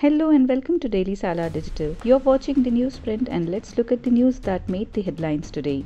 Hello and welcome to Daily Salar Digital. You're watching the newsprint and let's look at the news that made the headlines today.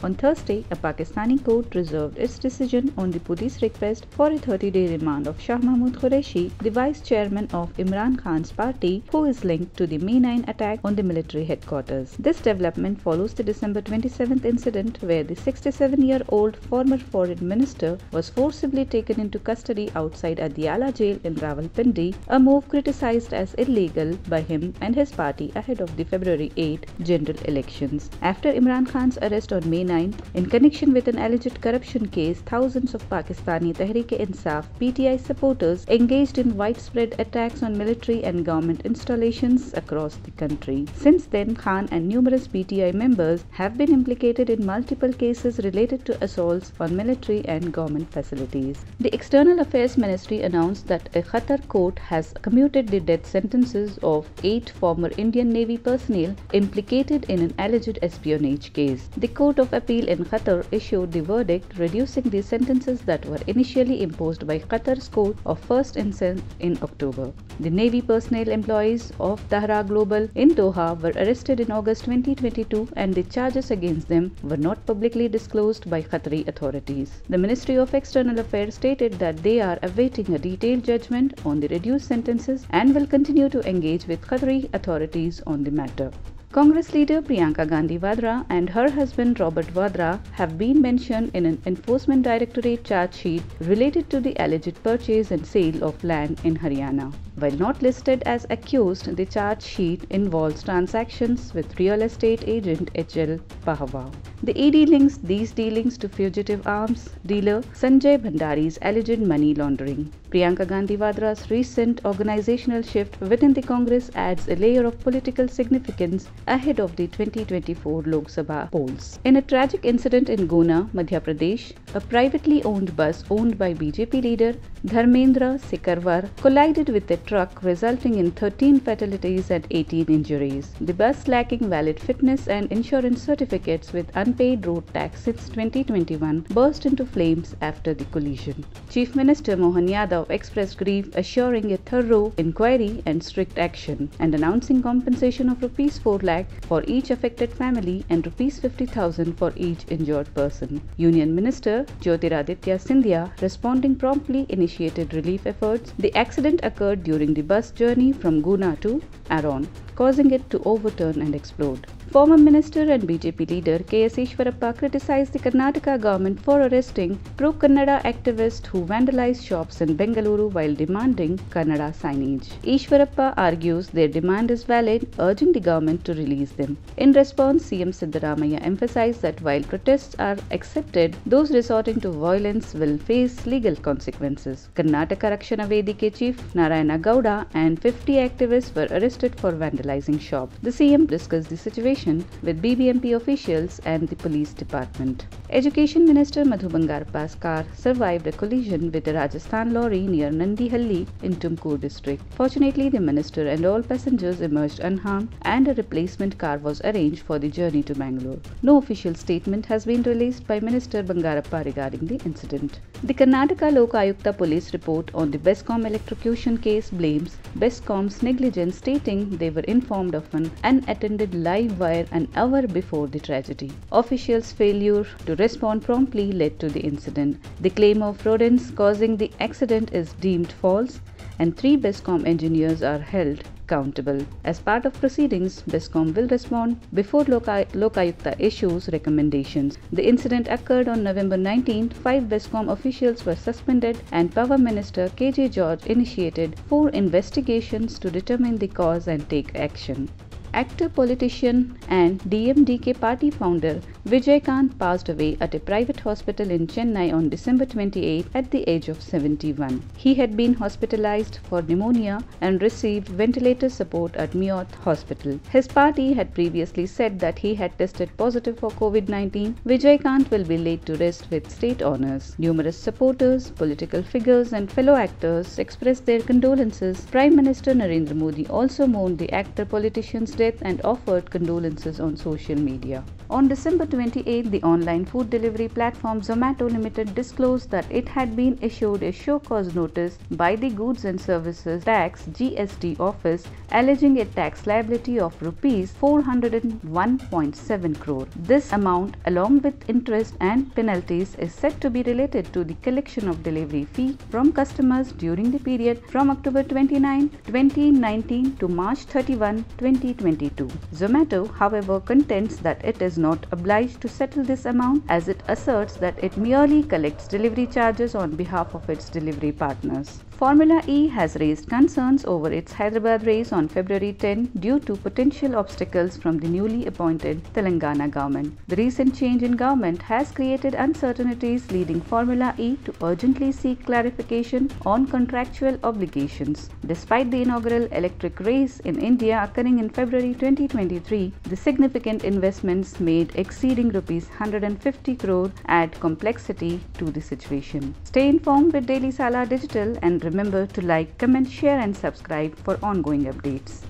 On Thursday, a Pakistani court reserved its decision on the police request for a 30-day remand of Shah Mahmood Qureshi, the vice chairman of Imran Khan's party, who is linked to the May 9 attack on the military headquarters. This development follows the December 27th incident where the 67-year-old former foreign minister was forcibly taken into custody outside Adiyala jail in Rawalpindi, a move criticized as illegal by him and his party ahead of the February 8 general elections. After Imran Khan's arrest on May 9, in connection with an alleged corruption case, thousands of Pakistani Tehreek-e-Insaf (PTI) supporters engaged in widespread attacks on military and government installations across the country. Since then, Khan and numerous PTI members have been implicated in multiple cases related to assaults on military and government facilities. The External Affairs Ministry announced that a Qatar court has commuted the death sentences of 8 former Indian Navy personnel implicated in an alleged espionage case. The Court of Appeal in Qatar issued the verdict, reducing the sentences that were initially imposed by Qatar's court of first instance in October. The Navy personnel employees of Tahra Global in Doha were arrested in August 2022 and the charges against them were not publicly disclosed by Qatari authorities. The Ministry of External Affairs stated that they are awaiting a detailed judgment on the reduced sentences and will continue to engage with Qatari authorities on the matter. Congress leader Priyanka Gandhi Vadra and her husband Robert Vadra have been mentioned in an Enforcement Directorate charge sheet related to the alleged purchase and sale of land in Haryana. While not listed as accused, the charge sheet involves transactions with real estate agent H.L. Pahwa. The ED links these dealings to fugitive arms dealer Sanjay Bhandari's alleged money laundering. Priyanka Gandhi Vadra's recent organizational shift within the Congress adds a layer of political significance ahead of the 2024 Lok Sabha polls. In a tragic incident in Guna, Madhya Pradesh, a privately owned bus owned by BJP leader Dharmendra Sekarwar collided with a truck, resulting in 13 fatalities and 18 injuries. The bus, lacking valid fitness and insurance certificates with unpaid road tax since 2021, burst into flames after the collision. Chief Minister Mohan Yadav expressed grief, assuring a thorough inquiry and strict action, and announcing compensation of Rs 4 lakh for each affected family and Rs 50,000 for each injured person. Union Minister Jyotiraditya Scindia, responding promptly, initiated relief efforts. The accident occurred during the bus journey from Guna to Aron, causing it to overturn and explode. Former Minister and BJP leader K.S. Ishwarappa criticized the Karnataka government for arresting pro-Kannada activists who vandalized shops in Bengaluru while demanding Kannada signage. Ishwarappa argues their demand is valid, urging the government to release them. In response, CM Siddaramaiah emphasized that while protests are accepted, those resorting to violence will face legal consequences. Karnataka Rakshana Vedike chief Narayana Gowda and 50 activists were arrested for vandalizing shops. The CM discussed the situation with BBMP officials and the police department. Education Minister Madhu Bangarappa's car survived a collision with a Rajasthan lorry near Nandihalli in Tumkur district. Fortunately, the minister and all passengers emerged unharmed and a replacement car was arranged for the journey to Bangalore. No official statement has been released by Minister Bangarappa regarding the incident. The Karnataka Lok Ayukta police report on the Bescom electrocution case blames Bescom's negligence, stating they were informed of an unattended live wire an hour before the tragedy. Officials' failure to respond promptly led to the incident. The claim of rodents causing the accident is deemed false, and 3 Bescom engineers are held accountable. As part of proceedings, Bescom will respond before Lok Ayukta issues recommendations. The incident occurred on November 19. 5 Bescom officials were suspended, and Power Minister K.J. George initiated 4 investigations to determine the cause and take action. Actor, politician and DMDK party founder Vijay Kant passed away at a private hospital in Chennai on December 28 at the age of 71. He had been hospitalized for pneumonia and received ventilator support at Meerut Hospital. His party had previously said that he had tested positive for COVID-19. Vijay Kant will be laid to rest with state honors. Numerous supporters, political figures and fellow actors expressed their condolences. Prime Minister Narendra Modi also mourned the actor-politician's death and offered condolences on social media. On December 28, the online food delivery platform Zomato Limited disclosed that it had been issued a show cause notice by the Goods and Services Tax (GST) office alleging a tax liability of rupees 401.7 crore. This amount, along with interest and penalties, is said to be related to the collection of delivery fee from customers during the period from October 29, 2019 to March 31, 2022. Zomato, however, contends that it is not obliged to settle this amount, as it asserts that it merely collects delivery charges on behalf of its delivery partners. Formula E has raised concerns over its Hyderabad race on February 10 due to potential obstacles from the newly appointed Telangana government. The recent change in government has created uncertainties, leading Formula E to urgently seek clarification on contractual obligations. Despite the inaugural electric race in India occurring in February 2023, the significant investments made exceeding rupees 150 crore add complexity to the situation. Stay informed with Daily Salar Digital and remember to like, comment, share and subscribe for ongoing updates.